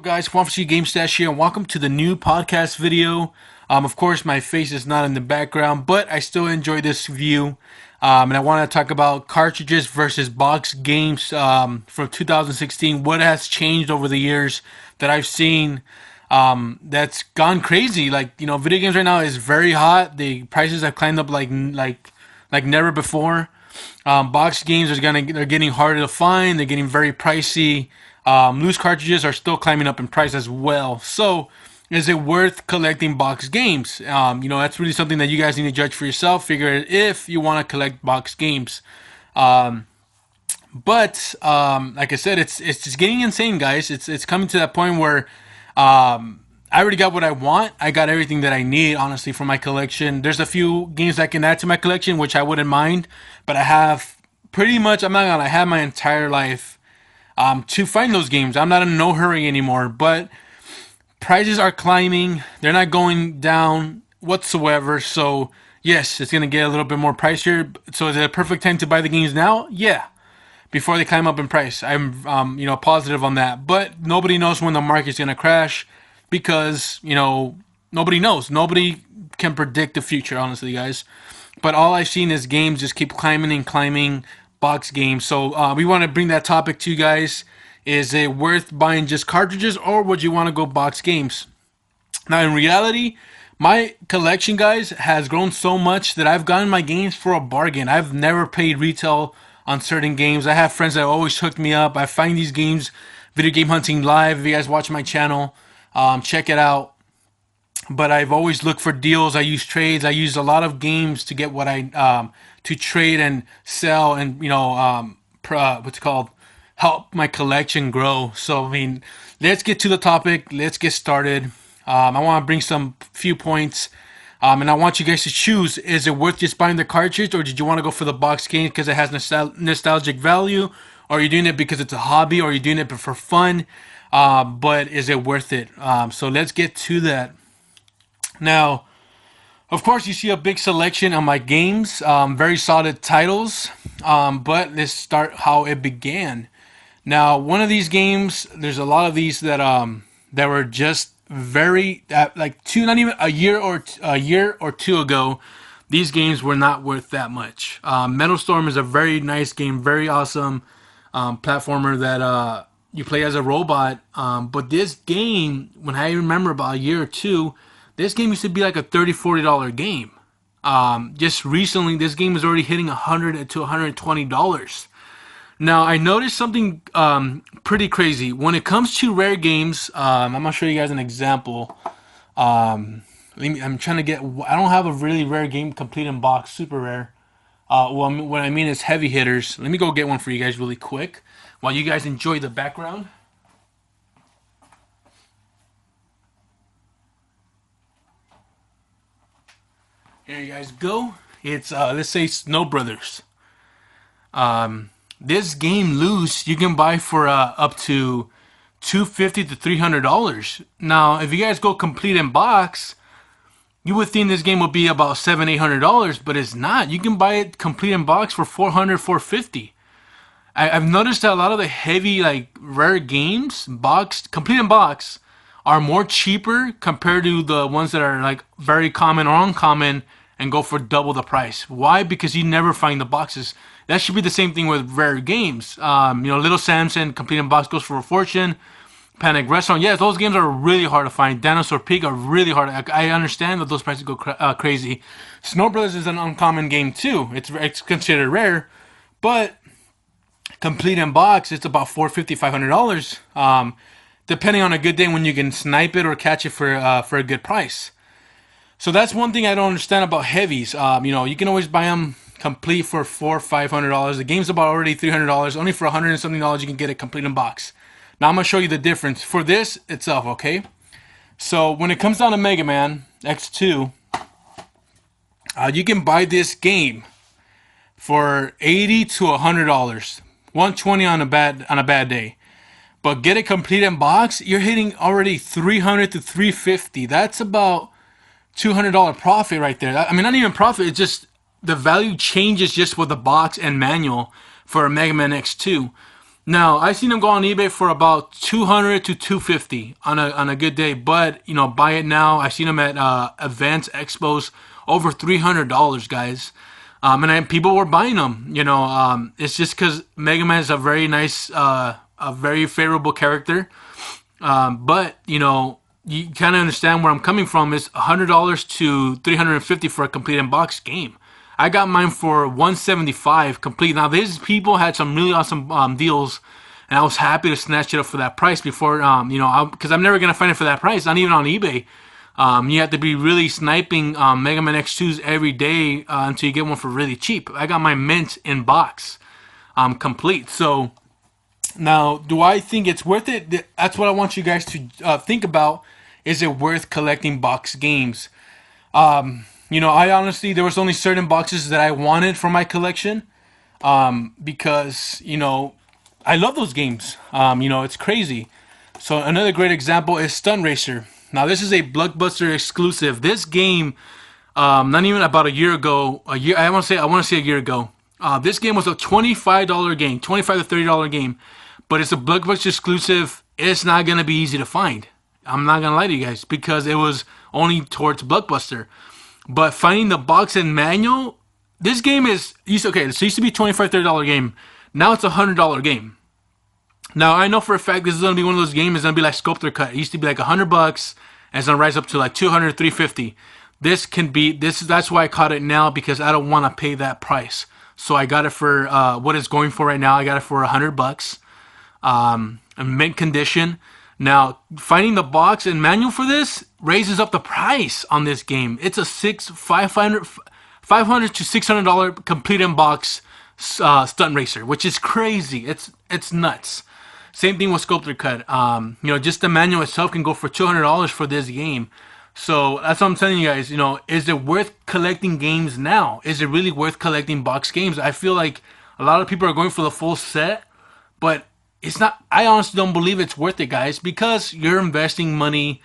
Guys, Fantasy Game Stash here, and welcome to the new podcast video. Of course, my face is not in the background, but I still enjoy this view. And I want to talk about cartridges versus box games from 2016. What has changed over the years that I've seen that's gone crazy? Video games right now is very hot. The prices have climbed up like never before. Box games they're getting harder to find. They're getting very pricey. Loose cartridges are still climbing up in price as well. So, is it worth collecting box games? That's really something that you guys need to judge for yourself. Figure it if you want to collect box games. But like I said, it's just getting insane, guys. It's coming to that point where I already got what I want. I got everything that I need, honestly, for my collection. There's a few games I can add to my collection, which I wouldn't mind, but I have pretty much. I'm not gonna. I have my entire life to find those games. I'm not in no hurry anymore, but prices are climbing. They're not going down whatsoever. So yes, it's gonna get a little bit more pricier. So is it a perfect time to buy the games now? Yeah, before they climb up in price. I'm positive on that. But nobody knows when the market's gonna crash because nobody knows. Nobody can predict the future, honestly, guys. But all I've seen is games just keep climbing and climbing. Box games. So we want to bring that topic to you guys. Is it worth buying just cartridges, or would you want to go box games? Now, in reality, my collection, guys, has grown so much that I've gotten my games for a bargain. I've never paid retail on certain games. I have friends that always hook me up. I find these games, Video Game Hunting Live. If you guys watch my channel, check it out. But I've always looked for deals. I use trades. I use a lot of games to get what I to trade and sell, and what's it called, help my collection grow. So I mean, let's get to the topic. Let's get started. I want to bring some few points, and I want you guys to choose: is it worth just buying the cartridge, or did you want to go for the box game because it has nostalgic value, or are you doing it because it's a hobby, or are you doing it for fun? But is it worth it? So let's get to that. Now, of course, you see a big selection on my games, very solid titles. But let's start how it began. Now, one of these games, there's a lot of these that were just very like two, not even a year or two ago. These games were not worth that much. Metal Storm is a very nice game, very awesome platformer that you play as a robot. But this game, when I remember about a year or two, this game used to be like a $30-$40 game. Just recently, this game is already hitting $100 to $120. Now, I noticed something pretty crazy. When it comes to rare games, I'm going to show you guys an example. I'm trying to get... I don't have a really rare game complete in box, super rare. What I mean is heavy hitters. Let me go get one for you guys really quick while you guys enjoy the background. Here you guys go. It's let's say Snow Brothers. This game loose you can buy for up to $250 to $300. Now, if you guys go complete in box, you would think this game would be about $700-$800, but it's not. You can buy it complete in box for $400-$450. I've noticed that a lot of the heavy, like rare games, box complete in box, are more cheaper compared to the ones that are like very common or uncommon and go for double the price. Why? Because you never find the boxes. That should be the same thing with rare games. Little Samson complete in box goes for a fortune. Panic Restaurant, yes, those games are really hard to find. Dinosaur Peak are really hard. I understand that those prices go crazy. Snow Brothers is an uncommon game too. It's considered rare, but complete in box, it's about $450-$500. Depending on a good day when you can snipe it or catch it for a good price. So that's one thing I don't understand about heavies. You can always buy them complete for $400-$500. The game's about already $300. Only for $100 and something you can get it complete in box. Now I'm gonna show you the difference for this itself. Okay. So when it comes down to Mega Man X2, you can buy this game for $80 to $100, $120 on a bad day. But get it complete in box, you're hitting already $300 to $350. That's about $200 profit right there. I mean, not even profit. It's just the value changes just with the box and manual for a Mega Man X2. Now I seen them go on eBay for about 200 to 250 on a good day, but buy it now. I seen them at events, expos, over $300, guys. People were buying them. It's just because Mega Man is a very nice, a very favorable character. But you kind of understand where I'm coming from. Is $100 to 350 for a complete unboxed game. I got mine for 175 complete. Now these people had some really awesome deals, and I was happy to snatch it up for that price before. Because I'm never gonna find it for that price, not even on eBay. You have to be really sniping Mega Man X2s every day until you get one for really cheap. I got my mint in box, complete. So now, do I think it's worth it? That's what I want you guys to think about. Is it worth collecting box games? I honestly, there was only certain boxes that I wanted for my collection, because I love those games. It's crazy. So another great example is Stunt Racer. Now this is a Blockbuster exclusive. This game, not even about a year ago, I want to say a year ago. This game was a $25 game, $25 to $30 game, but it's a Blockbuster exclusive. It's not gonna be easy to find. I'm not gonna lie to you guys because it was only towards Blockbuster. But finding the box and manual, this game is okay. So it used to be $25, $30 game. Now it's $100 game. Now I know for a fact this is gonna be one of those games. It's gonna be like Sculptor Cut. It used to be like $100, and it's gonna rise up to like 200, 350. This can be this. That's why I caught it now because I don't want to pay that price. So I got it for what it's going for right now. I got it for $100, in mint condition. Now finding the box and manual for this raises up the price on this game. It's a 500 to $600 complete in box Stunt Racer, which is crazy. It's nuts. Same thing with Sculptor Cut. Just the manual itself can go for $200 for this game. So that's what I'm telling you guys. Is it worth collecting games now? Is it really worth collecting box games? I feel like a lot of people are going for the full set, but it's not. I honestly don't believe it's worth it, guys, because you're investing money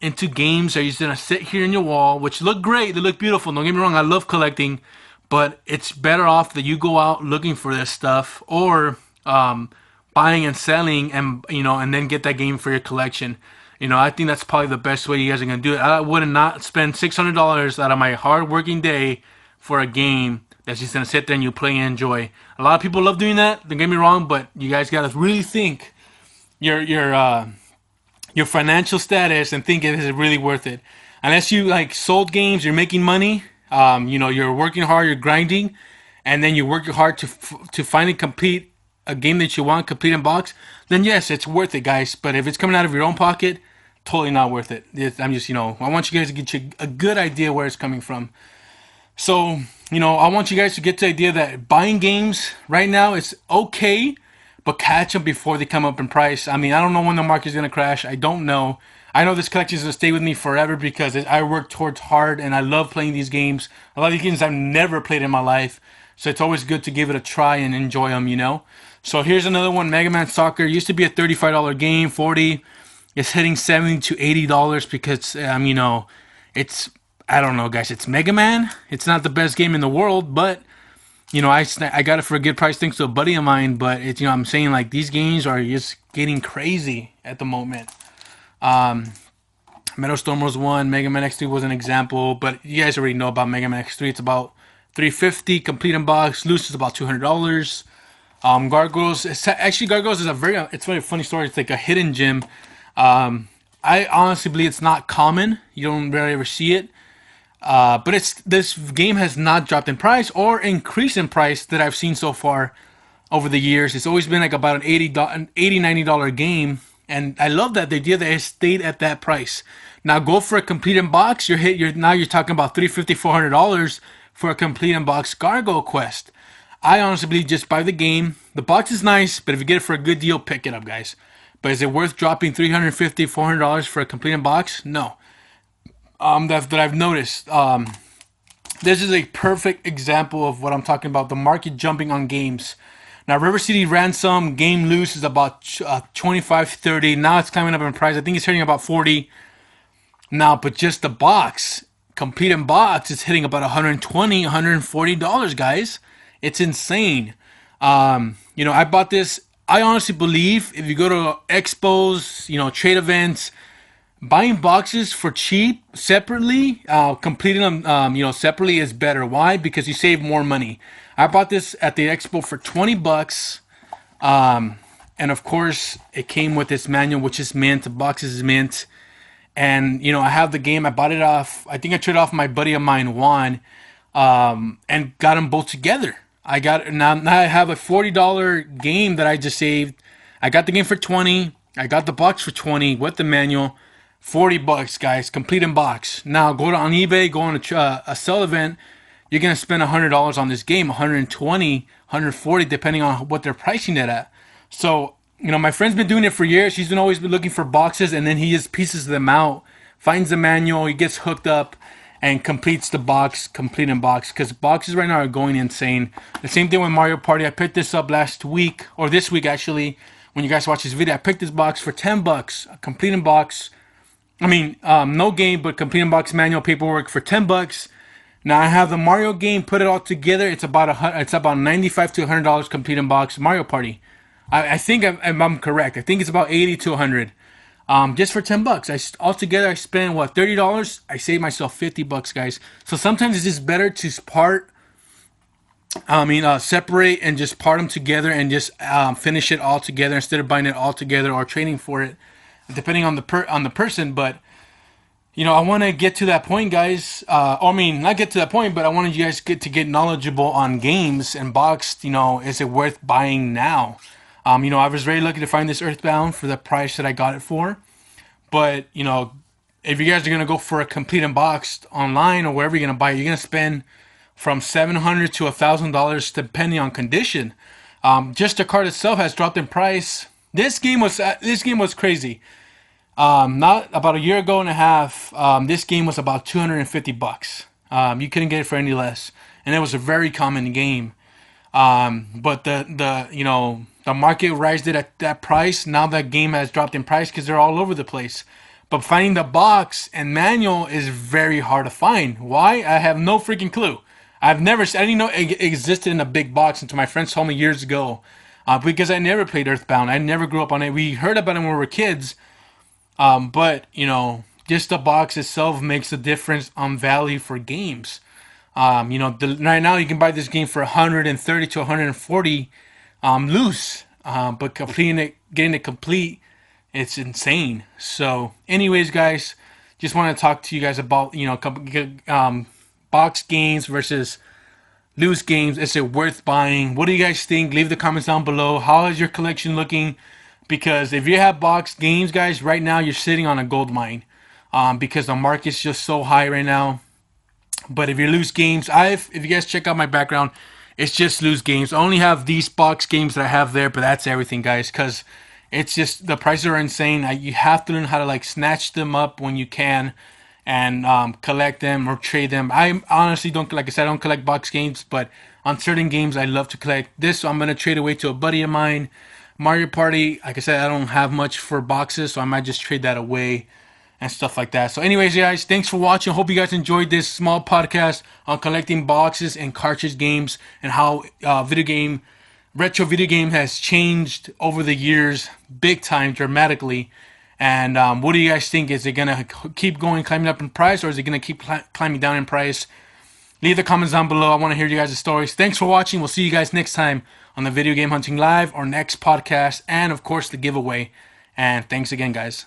into games that you're gonna sit here in your wall, which look great. They look beautiful. Don't get me wrong. I love collecting, but it's better off that you go out looking for this stuff or buying and selling, and then get that game for your collection. I think that's probably the best way you guys are gonna do it. I would not spend $600 out of my hard working day for a game that's just gonna sit there and you play and enjoy. A lot of people love doing that. Don't get me wrong, but you guys gotta really think your financial status and think is it really worth it. Unless you like sold games, you're making money. You're working hard, you're grinding, and then you work hard to finally complete a game that you want complete in box. Then yes, it's worth it, guys. But if it's coming out of your own pocket, totally not worth it. I'm just I want you guys to get you a good idea where it's coming from. So I want you guys to get the idea that buying games right now is okay, but catch them before they come up in price. I mean, I don't know when the market's gonna crash. I don't know. I know this collection is gonna stay with me forever because I work towards hard and I love playing these games. A lot of these games I've never played in my life, so it's always good to give it a try and enjoy them. So here's another one, Mega Man Soccer. It used to be a $35 game, 40. It's hitting $70 to $80 because it's I don't know, guys. It's Mega Man. It's not the best game in the world, but I got it for a good price thanks to a buddy of mine. But it's I'm saying like these games are just getting crazy at the moment. Metal Storm was one. Mega Man X3 was an example, but you guys already know about Mega Man X3. It's about $350 complete in box. Loose is about $200. Gargoyles. Gargoyles is it's a very funny story. It's like a hidden gem. I honestly believe it's not common. You don't really ever see it. But this game has not dropped in price or increased in price that I've seen so far over the years. It's always been like about an $90 game, and I love that the idea that it stayed at that price. Now go for a complete in box. You're talking about $350, $400 for a complete in box Gargoyle Quest. I honestly believe just buy the game. The box is nice, but if you get it for a good deal, pick it up, guys. But is it worth dropping $350, $400 for a complete in box? No. That I've noticed. This is a perfect example of what I'm talking about. The market jumping on games. Now, River City Ransom game loose is about 25, 30. Now it's climbing up in price. I think it's hitting about 40. Now, but just the box, complete in box, it's hitting about $120, $140, guys. It's insane. I bought this. I honestly believe if you go to expos, trade events, buying boxes for cheap separately, completing them, separately is better. Why? Because you save more money. I bought this at the expo for $20. And of course, it came with this manual, which is mint. The box is mint. And, I have the game. I bought it off, I think I traded off my buddy of mine, Juan, and got them both together. Now I have a $40 game that I just saved. I got the game for 20. I got the box for 20 with the manual. $40, guys, complete in box. Now go on eBay, go on a sell event. You're gonna spend $100 on this game, 120, 140, depending on what they're pricing it at. So my friend's been doing it for years. He's been always been looking for boxes, and then he just pieces them out, finds the manual, he gets hooked up, and completes the box, complete in box. Because boxes right now are going insane. The same thing with Mario Party. I picked this up last week, or this week actually. When you guys watch this video, I picked this box for $10, a complete in box. I mean, no game, but complete in box manual paperwork for $10. Now I have the Mario game, put it all together. It's about $95 to $100 complete in box Mario Party. I think I'm correct. I think it's about 80 to 100. Just for $10. Altogether I spend what, $30. I save myself $50, guys. So sometimes it's just better to separate and just part them together and just finish it all together instead of buying it all together or trading for it, depending on the person. But I want to get to that point, guys. Not get to that point, but I wanted you guys to get knowledgeable on games and boxed. Is it worth buying now? I was very lucky to find this Earthbound for the price that I got it for. But if you guys are gonna go for a complete unboxed online or wherever you're gonna buy it, you're gonna spend from $700 to $1,000 depending on condition. Just the card itself has dropped in price. This game was crazy. Not about a year ago and a half. This game was about $250. You couldn't get it for any less, and it was a very common game. But the market raised it at that price. Now that game has dropped in price because they're all over the place. But finding the box and manual is very hard to find. Why? I have no freaking clue. I didn't know it existed in a big box until my friends told me years ago. Because I never played Earthbound. I never grew up on it. We heard about it when we were kids. But just the box itself makes a difference on value for games. Right now you can buy this game for 130 to 140 loose. But getting it complete, it's insane. So, anyways, guys, just want to talk to you guys about box games versus loose games. Is it worth buying? What do you guys think? Leave the comments down below. How is your collection looking? Because if you have box games, guys, right now you're sitting on a gold mine. Because the market's just so high right now. But if you're loose games, if you guys check out my background, it's just loose games. I only have these box games that I have there, but that's everything, guys. Because it's just the prices are insane. You have to learn how to snatch them up when you can, and collect them or trade them. I honestly don't, like I said, I don't collect box games, but on certain games I love to collect this. So I'm gonna trade away to a buddy of mine. Mario Party, like I said, I don't have much for boxes, so I might just trade that away and stuff like that. So anyways, guys, thanks for watching. Hope you guys enjoyed this small podcast on collecting boxes and cartridge games and how retro video game has changed over the years big time, dramatically. And what do you guys think? Is it going to keep going, climbing up in price, or is it going to keep climbing down in price? Leave the comments down below. I want to hear you guys' stories. Thanks for watching. We'll see you guys next time on the Video Game Hunting Live or next podcast, and of course the giveaway. And thanks again, guys.